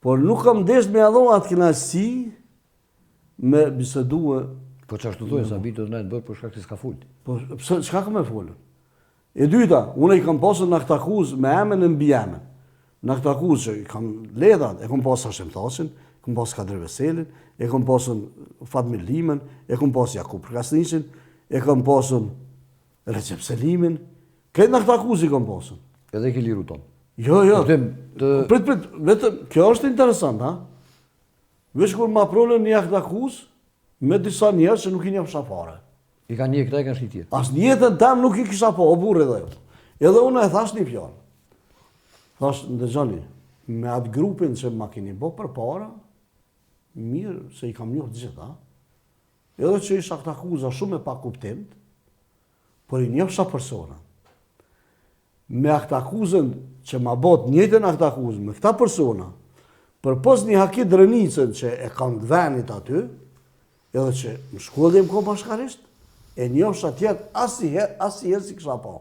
Por nuk kam desh me adho atë kënaqësi me bisedue. Po çfarë thua sa bitë do të bëj për shkak se s'ka fult. Po pse çka kam e folën? E dyta, unë i kam pasur në këtë akuzë me emën e mbi emën. Në këtë akuzë që i kam ledhat, e kam pasur Hashim Thashin, kam pasur Kadir Veselin, e kam pasur Fatmir Limën, e kam pasur Jakub Prkasniqin, e kam pasur Recep Selimin. Këtë në këtë akuzë i kam pasur. Edhe ke liru ton. Jo. Prit, vetëm, kjo është interesant, ha? Vesh kur ma prolën një këtë akuzë, me disa njerëz që nuk i njeh fare. I kanë një këta, i kanë shitje. As në jetën tam nuk i kisha po, o burrë edhe jo. Edhe unë e thash një fjalë. Thash, ndëgjoni, me atë grupin që ma keni bo për para, mirë se i kam njohë gjitha, edhe që isha këtë akuza shumë e pa kuptim, por i njohësha persona. Me këtë akuzën që ma bot njëtën këtë akuzën, me këta persona, për pos një Haki Drënicën që e kam dvenit aty, edhe që më shkodhe më ko bashkarisht, e njohësha tjetë asë i herë si kisha pa.